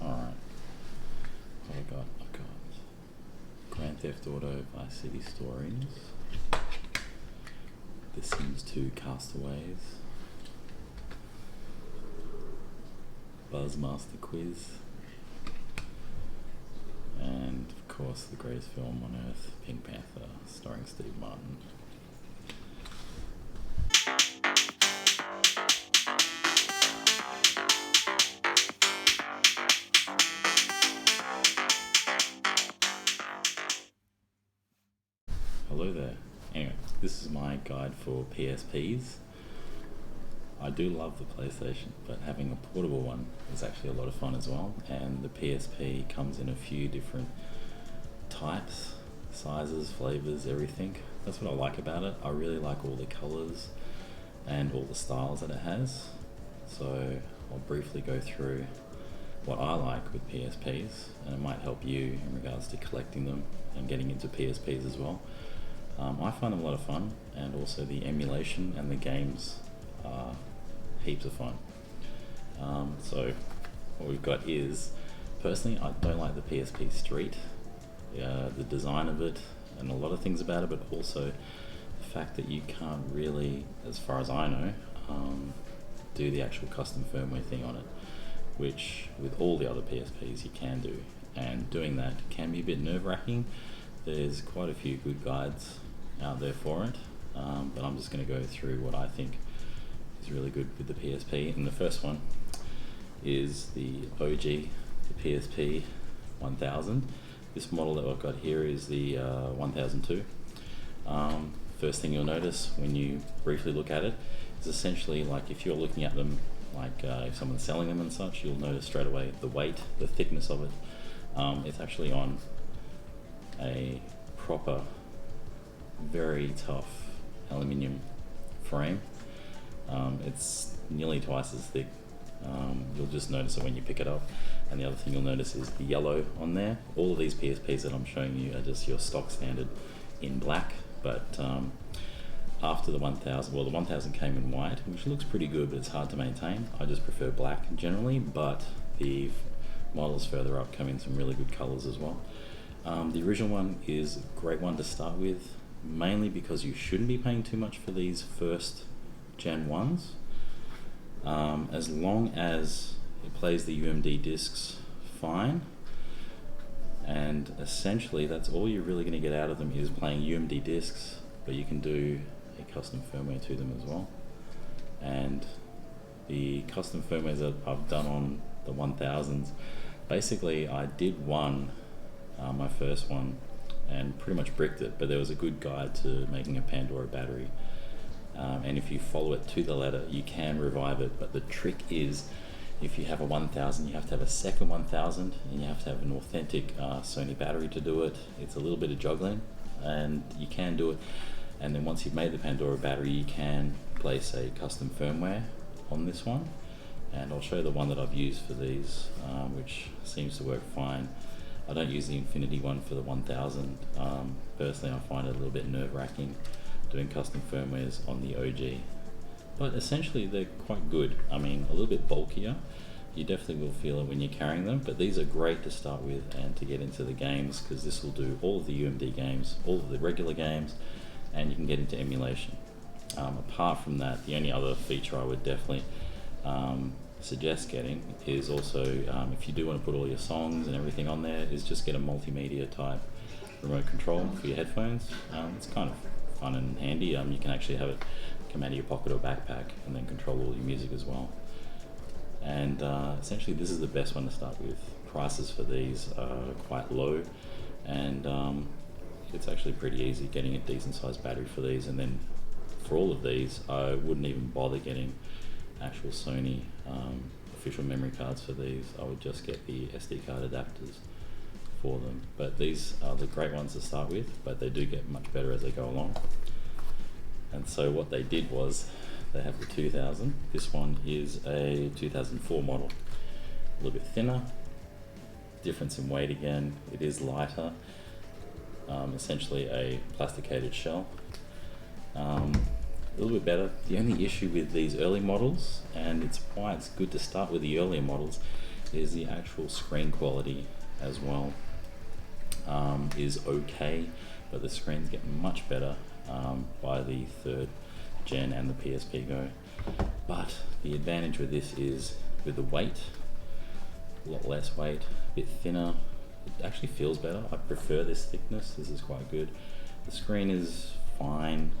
Alright. What I got? Grand Theft Auto Vice City Stories, The Sims 2 Castaways, Buzzmaster Quiz, and of course the greatest film on earth, Pink Panther, starring Steve Martin. Hello there. Anyway, this is my guide for PSPs. I do love the PlayStation, but having a portable one is actually a lot of fun as well, and the PSP comes in a few different types, sizes, flavors, everything. That's what I like about it. I really like all the colors and all the styles that it has. So I'll briefly go through what I like with PSPs, and it might help you in regards to collecting them and getting into PSPs as well. I find them a lot of fun, and also the emulation and the games are heaps of fun. So what we've got is, personally I don't like the PSP Street, the design of it and a lot of things about it, but also the fact that you can't really, as far as I know, do the actual custom firmware thing on it, which with all the other PSPs you can do, and doing that can be a bit nerve-wracking. There's quite a few good guides out there for it, but I'm just going to go through what I think is really good with the PSP. And the first one is the OG, the PSP 1000. This model that I've got here is the 1002. First thing you'll notice when you briefly look at it is essentially, like if you're looking at them, like if someone's selling them and such, you'll notice straight away the weight, the thickness of it. It's actually on a proper, very tough aluminium frame. It's nearly twice as thick. You'll just notice it when you pick it up. And the other thing you'll notice is the yellow on there. All of these PSPs that I'm showing you are just your stock standard in black, but after the 1000, well, the 1000 came in white, which looks pretty good, but it's hard to maintain. I just prefer black generally, but the models further up come in some really good colors as well. The original one is a great one to start with, mainly because you shouldn't be paying too much for these first gen ones, as long as it plays the UMD discs fine, and essentially that's all you're really going to get out of them is playing UMD discs, but you can do a custom firmware to them as well. And the custom firmwares that I've done on the 1000s, basically I did one, my first one, and pretty much bricked it, but there was a good guide to making a Pandora battery, and if you follow it to the letter you can revive it. But the trick is, if you have a 1000, you have to have a second 1000, and you have to have an authentic Sony battery to do it. It's a little bit of juggling, and you can do it. And then once you've made the Pandora battery, you can place a custom firmware on this one, and I'll show you the one that I've used for these, which seems to work fine. I don't use the Infinity one for the 1000. Personally, I find it a little bit nerve-wracking doing custom firmwares on the OG. But essentially, they're quite good. I mean, a little bit bulkier. You definitely will feel it when you're carrying them, but these are great to start with and to get into the games, because this will do all of the UMD games, all of the regular games, and you can get into emulation. Apart from that, the only other feature I would definitely suggest getting is also, if you do want to put all your songs and everything on there, is just get a multimedia type remote control for your headphones. It's kind of fun and handy. You can actually have it come out of your pocket or backpack and then control all your music as well. And essentially this is the best one to start with. Prices for these are quite low, and it's actually pretty easy getting a decent sized battery for these. And then for all of these, I wouldn't even bother getting actual Sony official memory cards for these. I would just get the SD card adapters for them. But these are the great ones to start with, but they do get much better as they go along. And so what they did was, they have the 2000. This one is a 2004 model, a little bit thinner, difference in weight again. It is lighter, essentially a plasticated shell. A little bit better. The only issue with these early models, and it's why it's good to start with the earlier models, is the actual screen quality as well. Is okay, but the screens get much better by the 3rd gen and the PSP Go. But the advantage with this is with the weight, a lot less weight, a bit thinner. It actually feels better. I prefer this thickness. This is quite good. The screen is fine,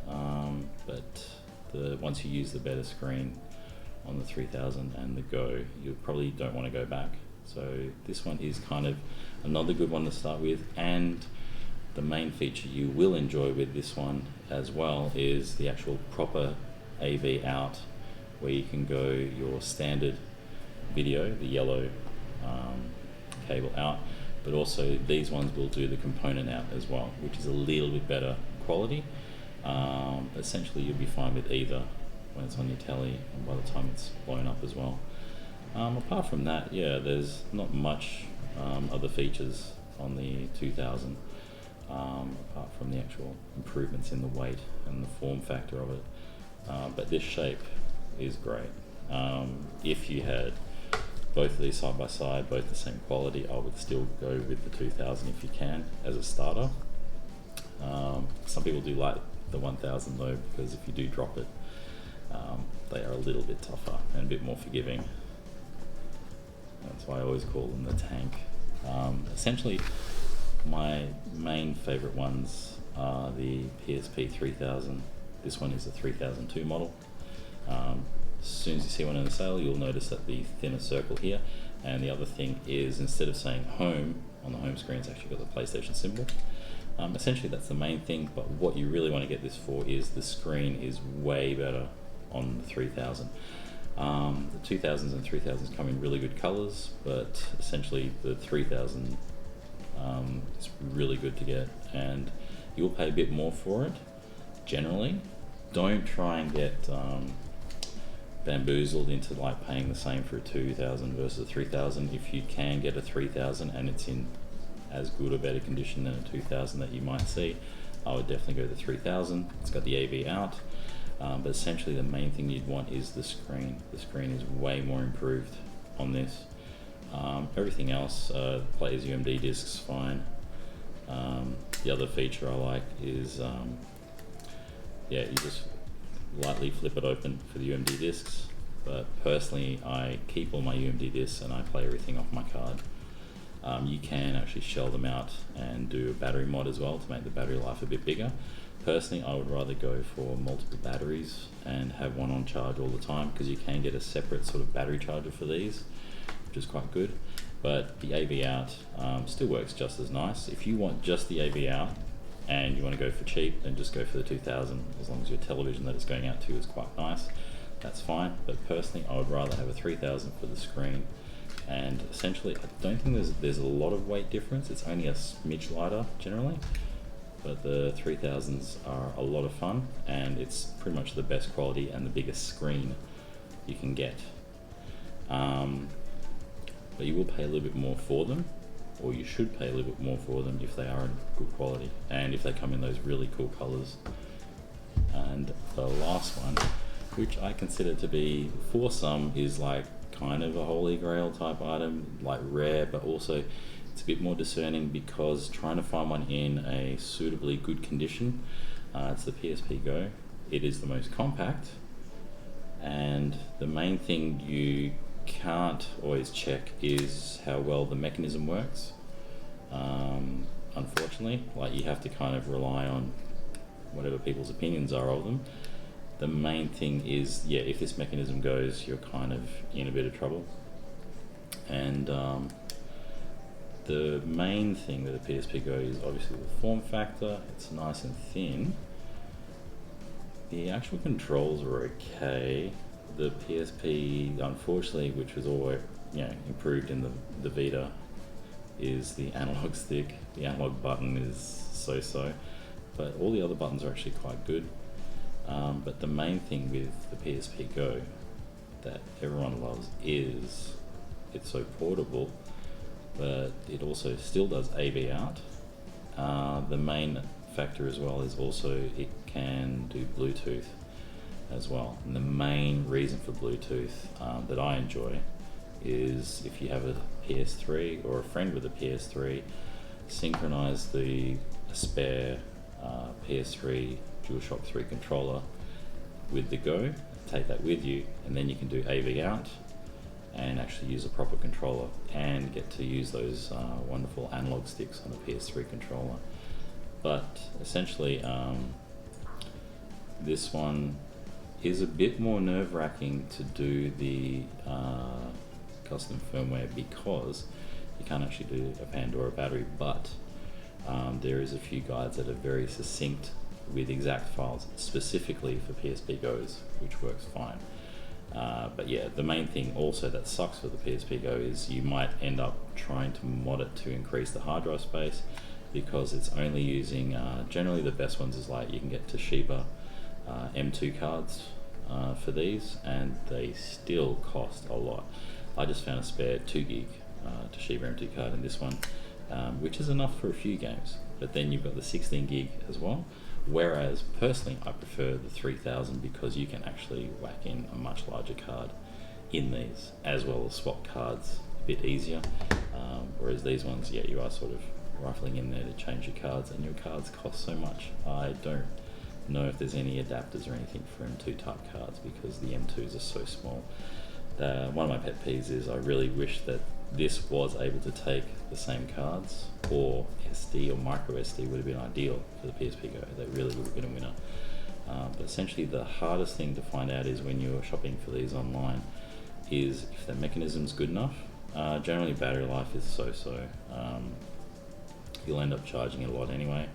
but once you use the better screen on the 3000 and the Go, you probably don't want to go back. So this one is kind of another good one to start with, and the main feature you will enjoy with this one as well is the actual proper AV out, where you can go your standard video, the yellow cable out, but also these ones will do the component out as well, which is a little bit better quality. Essentially you'll be fine with either when it's on your telly and by the time it's blown up as well. Apart from that, yeah, there's not much other features on the 2000 apart from the actual improvements in the weight and the form factor of it. But this shape is great. If you had both of these side by side, both the same quality, I would still go with the 2000 if you can as a starter. Some people do like the 1000 though, because if you do drop it, they are a little bit tougher and a bit more forgiving. That's why I always call them the tank. Essentially, my main favorite ones are the PSP 3000. This one is the 3002 model. As soon as you see one in the sale, you'll notice that the thinner circle here. And the other thing is, instead of saying home on the home screen, it's actually got the PlayStation symbol. Essentially, that's the main thing. But what you really want to get this for is the screen is way better on the 3000. The 2000s and 3000s come in really good colors, but essentially the 3000 is really good to get, and you'll pay a bit more for it generally. Don't try and get bamboozled into like paying the same for a 2000 versus a 3000. If you can get a 3000 and it's in as good or better condition than a 2000 that you might see, I would definitely go to the 3000. It's got the AV out. But essentially the main thing you'd want is the screen. The screen is way more improved on this. Everything else plays UMD Discs fine. The other feature I like is, you just lightly flip it open for the UMD Discs. But personally, I keep all my UMD Discs and I play everything off my card. You can actually shell them out and do a battery mod as well to make the battery life a bit bigger. Personally, I would rather go for multiple batteries and have one on charge all the time, because you can get a separate sort of battery charger for these, which is quite good. But the AV out still works just as nice. If you want just the AV out and you want to go for cheap, then just go for the 2000, as long as your television that it's going out to is quite nice. That's fine, but personally I would rather have a 3000 for the screen. And essentially I don't think there's a lot of weight difference. It's only a smidge lighter generally, but the 3000s are a lot of fun, and it's pretty much the best quality and the biggest screen you can get. But you will pay a little bit more for them, or you should pay a little bit more for them if they are in good quality and if they come in those really cool colors. And the last one, which I consider to be, for some, is like kind of a holy grail type item, like rare, but also it's a bit more discerning, because trying to find one in a suitably good condition, it's the PSP Go. It is the most compact, and the main thing you can't always check is how well the mechanism works. Unfortunately, like, you have to kind of rely on whatever people's opinions are of them. The main thing is, if this mechanism goes, you're kind of in a bit of trouble. And the main thing with the PSP Go is obviously the form factor. It's nice and thin. The actual controls are okay. The PSP, unfortunately, which was always improved in the Vita, is the analog stick. The analog button is so-so, but all the other buttons are actually quite good. But the main thing with the PSP Go that everyone loves is it's so portable, but it also still does AV out. The main factor as well is also it can do Bluetooth as well. And the main reason for Bluetooth that I enjoy is if you have a PS3 or a friend with a PS3, synchronize the spare PS3 DualShock 3 controller with the Go, take that with you, and then you can do AV out and actually use a proper controller and get to use those wonderful analog sticks on the PS3 controller. But essentially this one is a bit more nerve-wracking to do the custom firmware because you can't actually do a Pandora battery, but there is a few guides that are very succinct with exact files specifically for PSP Go's, which works fine. But yeah, the main thing also that sucks for the PSP Go is you might end up trying to mod it to increase the hard drive space, because it's only using, generally the best ones is like you can get Toshiba M2 cards for these, and they still cost a lot. I just found a spare 2 gig Toshiba M2 card in this one, which is enough for a few games, but then you've got the 16 gig as well. Whereas personally I prefer the 3000 because you can actually whack in a much larger card in these, as well as swap cards a bit easier, whereas these ones, yeah, you are sort of rifling in there to change your cards, and your cards cost so much. I don't know if there's any adapters or anything for M2 type cards because the M2s are so small. One of my pet peeves is I really wish that this was able to take the same cards, or SD or micro SD would have been ideal for the PSP Go. That really would have been a winner. But essentially the hardest thing to find out is when you're shopping for these online is if the mechanism's good enough. Generally battery life is so-so. You'll end up charging it a lot anyway.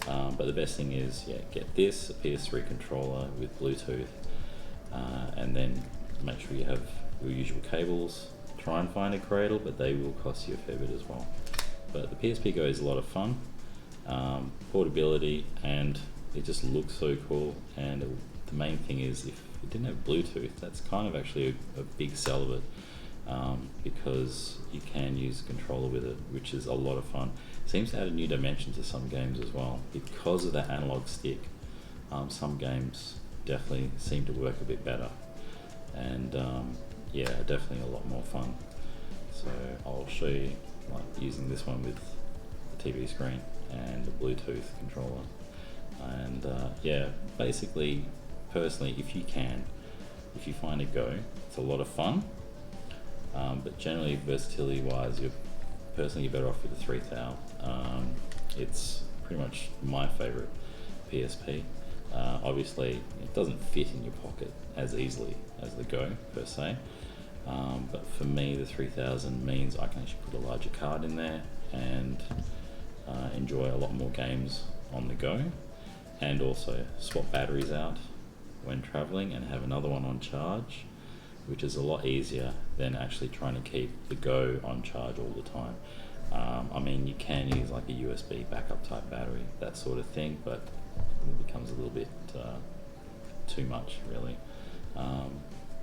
But the best thing is, yeah, get this, a PS3 controller with Bluetooth, and then make sure you have your usual cables. Try and find a cradle, but they will cost you a fair bit as well. But the PSP Go is a lot of fun, portability, and it just looks so cool. And the main thing is, if it didn't have Bluetooth, that's kind of actually a big sell of it, because you can use a controller with it, which is a lot of fun. Seems to add a new dimension to some games as well because of that analog stick. Some games definitely seem to work a bit better, and yeah, definitely a lot more fun. So I'll show you like using this one with the TV screen and the Bluetooth controller, and yeah, basically personally, if you find a Go, it's a lot of fun, but generally versatility wise, you're better off with the 3000. It's pretty much my favorite PSP. Obviously it doesn't fit in your pocket as easily as the Go per se, but for me the 3000 means I can actually put a larger card in there and enjoy a lot more games on the go, and also swap batteries out when traveling and have another one on charge, which is a lot easier than actually trying to keep the Go on charge all the time. I mean, you can use like a USB backup type battery, that sort of thing, but it becomes a little bit too much really.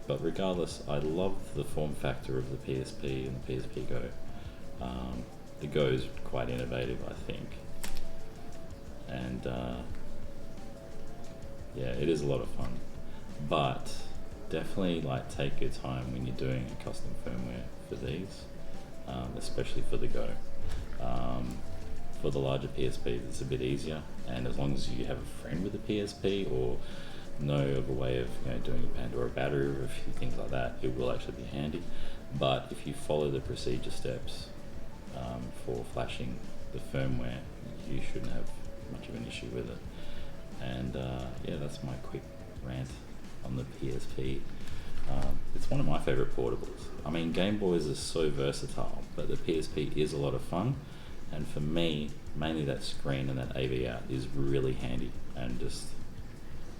But regardless, I love the form factor of the PSP and the PSP Go. The Go is quite innovative, I think, and yeah, it is a lot of fun, but definitely like take your time when you're doing a custom firmware for these, especially for the Go. For the larger PSPs it's a bit easier, and as long as you have a friend with a PSP or know of a way of doing a Pandora battery or a few things like that, it will actually be handy. But if you follow the procedure steps for flashing the firmware, you shouldn't have much of an issue with it. And yeah, that's my quick rant on the PSP. It's one of my favorite portables. I mean, Game Boys are so versatile, but the PSP is a lot of fun, and for me, mainly that screen and that AV out is really handy and just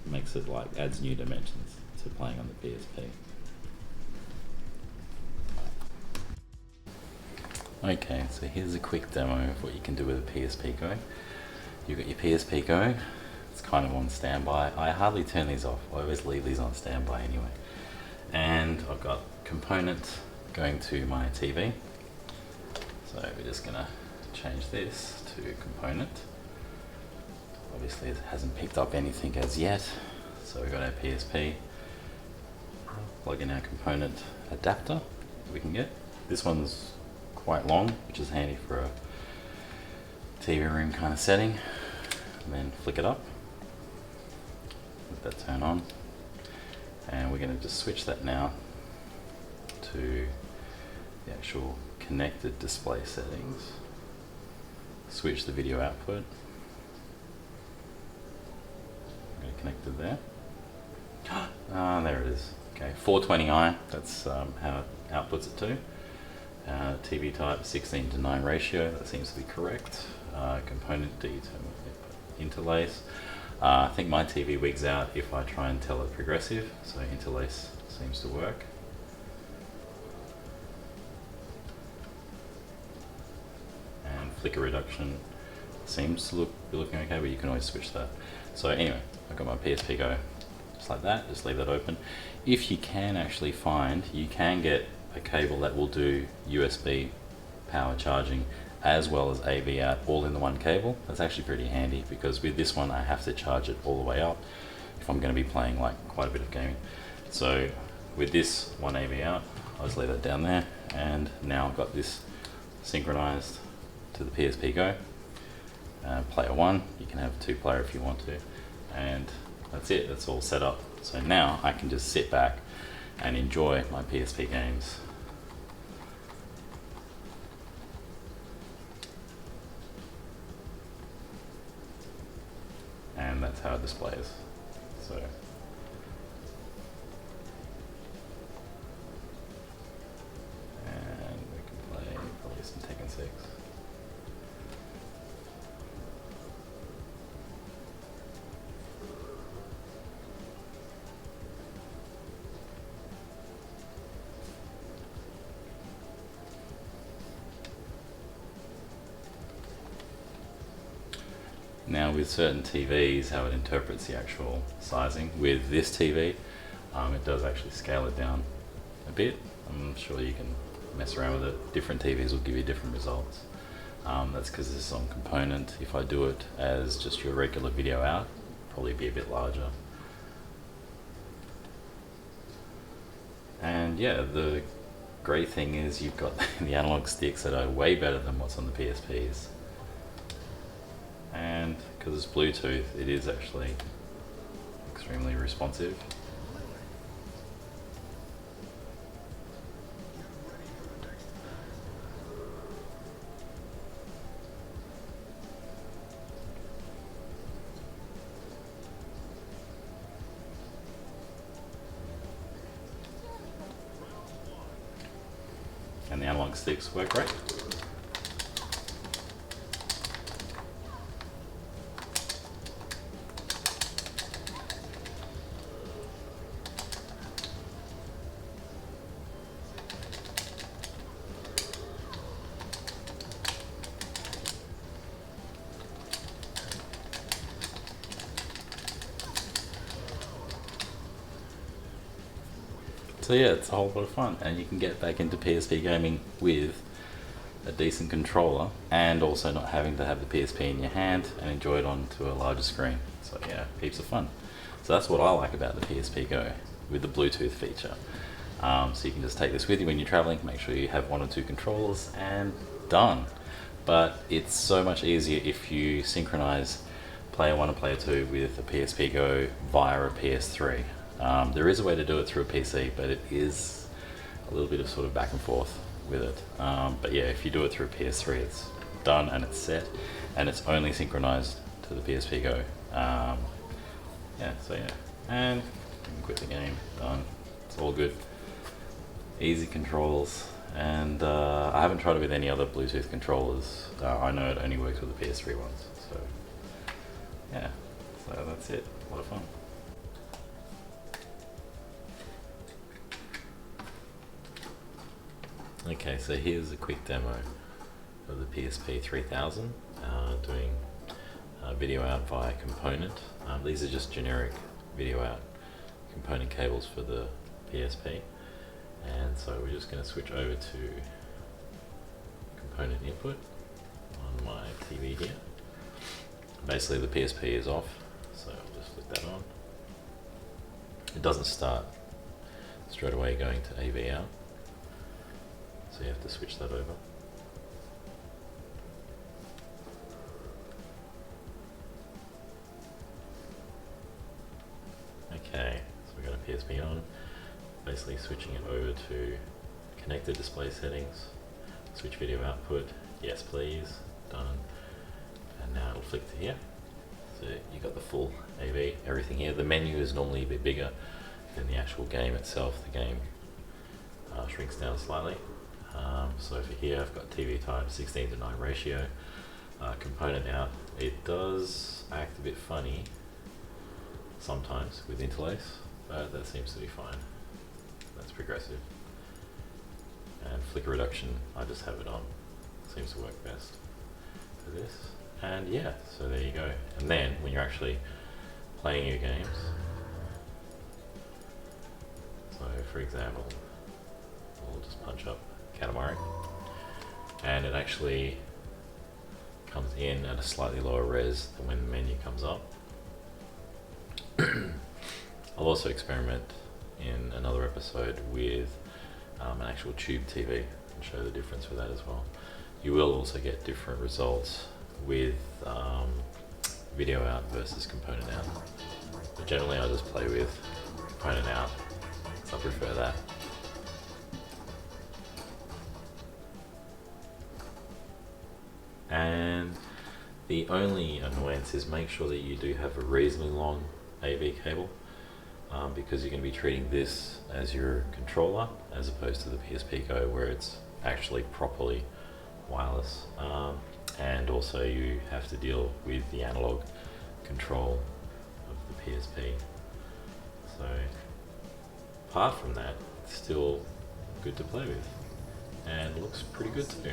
makes it like adds new dimensions to playing on the PSP. Okay, so here's a quick demo of what you can do with a PSP Go. You've got your PSP Go, it's kind of on standby. I hardly turn these off, I always leave these on standby anyway. And I've got component going to my TV. So we're just gonna change this to component. Obviously it hasn't picked up anything as yet. So we've got our PSP, plug in our component adapter, we can get. This one's quite long, which is handy for a TV room kind of setting. And then flick it up, let that turn on, and we're going to just switch that now to the actual connected display settings. Switch the video output. I'm connected there. Ah, there it is. Okay, 420i, that's how it outputs it to. TV type 16:9 ratio, that seems to be correct. Component D interlace. I think my TV wigs out if I try and tell it progressive, so interlace seems to work. And flicker reduction seems to be looking okay, but you can always switch that. So anyway, I've got my PSP Go just like that, just leave that open. If you can actually find, you can get a cable that will do USB power charging as well as AV out all in the one cable. That's actually pretty handy, because with this one I have to charge it all the way up if I'm going to be playing like quite a bit of gaming. So with this one AV out, I'll just leave that down there, and now I've got this synchronized to the PSP Go. Player 1, you can have 2-player if you want to, and that's it, that's all set up. So now I can just sit back and enjoy my PSP games. And that's how it displays. So and we can play probably some Tekken 6. Now with certain TVs, how it interprets the actual sizing. With this TV, it does actually scale it down a bit. I'm sure you can mess around with it. Different TVs will give you different results. That's because this is on component. If I do it as just your regular video out, probably be a bit larger. And yeah, the great thing is you've got the analog sticks that are way better than what's on the PSPs. And because it's Bluetooth, it is actually extremely responsive. And the analog sticks work great. So yeah, it's a whole lot of fun, and you can get back into PSP gaming with a decent controller, and also not having to have the PSP in your hand and enjoy it onto a larger screen. So yeah, heaps of fun. So that's what I like about the PSP Go, with the Bluetooth feature. So you can just take this with you when you're traveling, make sure you have 1 or 2 controllers, and done. But it's so much easier if you synchronize player 1 and player 2 with a PSP Go via a PS3. There is a way to do it through a PC, but it is a little bit of sort of back and forth with it. But yeah, if you do it through PS3, it's done and it's set, and it's only synchronized to the PSP Go. Yeah, so yeah, and you can quit the game, done. It's all good. Easy controls, and I haven't tried it with any other Bluetooth controllers. I know it only works with the PS3 ones, so yeah, so that's it. A lot of fun. Okay, so here's a quick demo of the PSP 3000 doing video out via component. These are just generic video out component cables for the PSP, and so we're just going to switch over to component input on my TV here. Basically the PSP is off, so I'll just flick that on. It doesn't start straight away going to AV out. so you have to switch that over. Okay, so we've got a PSP on, basically switching it over to connected display settings, switch video output, yes please, done, and now it'll flick to here. So you got the full AV, everything here. The menu is normally a bit bigger than the actual game itself. The game shrinks down slightly. So for here I've got TV type 16:9 ratio, component out. It does act a bit funny sometimes with interlace, but that seems to be fine. That's progressive. And flicker reduction, I just have it on. Seems to work best for this. And yeah, so there you go. And then when you're actually playing your games, so for example, we'll just punch up Katamari, and it actually comes in at a slightly lower res than when the menu comes up. I'll also experiment in another episode with an actual tube TV and show the difference with that as well. You will also get different results with video out versus component out. But generally I just play with component out, so I prefer that. And the only annoyance is make sure that you do have a reasonably long AV cable, because you're going to be treating this as your controller as opposed to the PSP Go where it's actually properly wireless. And also you have to deal with the analog control of the PSP. So apart from that, it's still good to play with and looks pretty good too.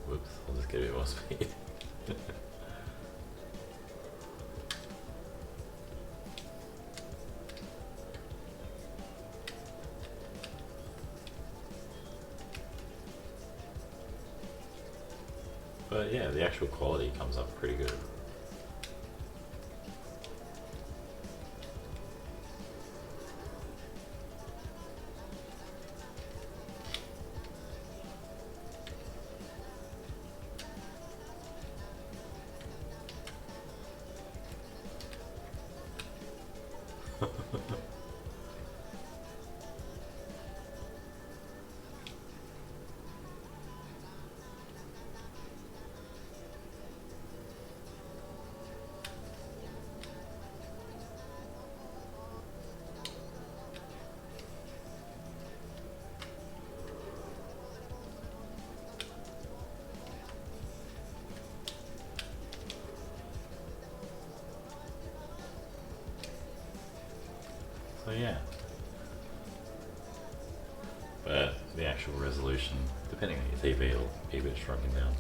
Whoops, I'll just get a bit more speed. But yeah, the actual quality comes up pretty good. So yeah, but the actual resolution, depending on your TV, it'll be a bit shrunken down.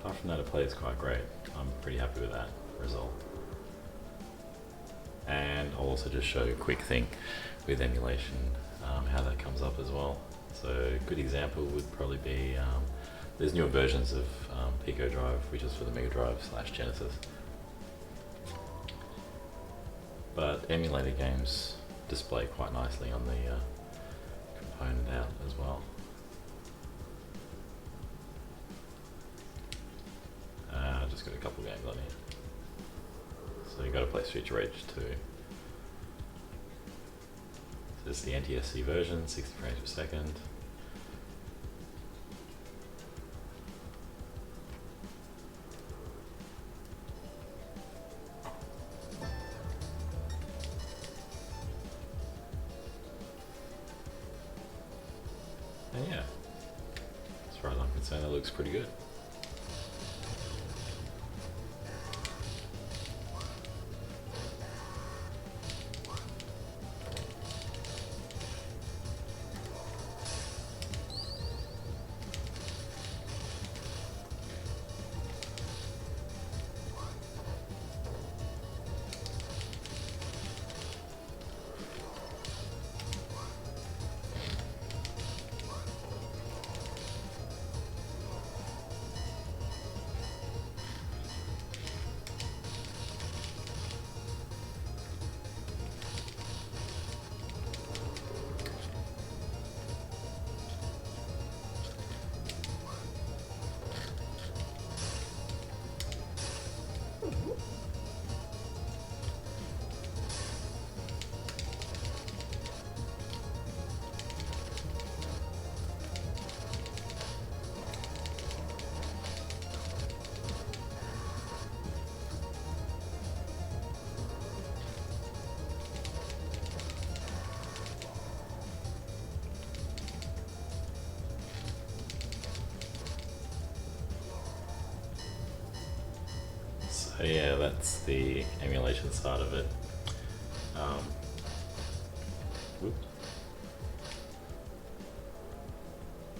Apart from that, it plays quite great. I'm pretty happy with that result. And I'll also just show a quick thing with emulation, how that comes up as well. So a good example would probably be, there's newer versions of Pico Drive, which is for the Mega Drive / Genesis. But emulated games display quite nicely on the component out as well. I've just got a couple games on here. So you've got to play Switch Rage 2. So this is the NTSC version, 60 frames per second. looks pretty good. So yeah, that's the emulation side of it. Whoops.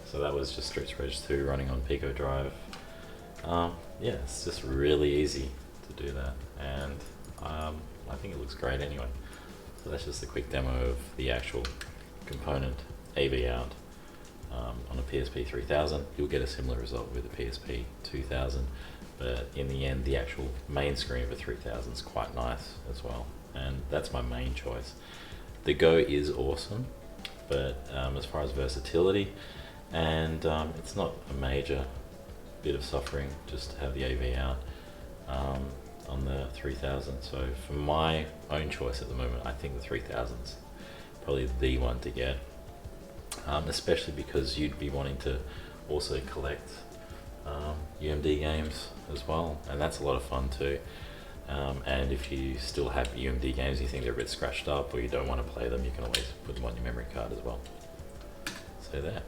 So that was just Streets Rage 2 running on Pico Drive. Yeah, it's just really easy to do that, and I think it looks great anyway. So that's just a quick demo of the actual component AV out on a PSP 3000. You'll get a similar result with a PSP 2000, but in the end the actual main screen of a 3000 is quite nice as well, and that's my main choice. The Go is awesome, but as far as versatility, and it's not a major bit of suffering just to have the AV out on the 3000. So for my own choice at the moment, I think the 3000's probably the one to get, especially because you'd be wanting to also collect UMD games as well, and that's a lot of fun too. And if you still have UMD games you think they're a bit scratched up or you don't want to play them, you can always put them on your memory card as well. So there.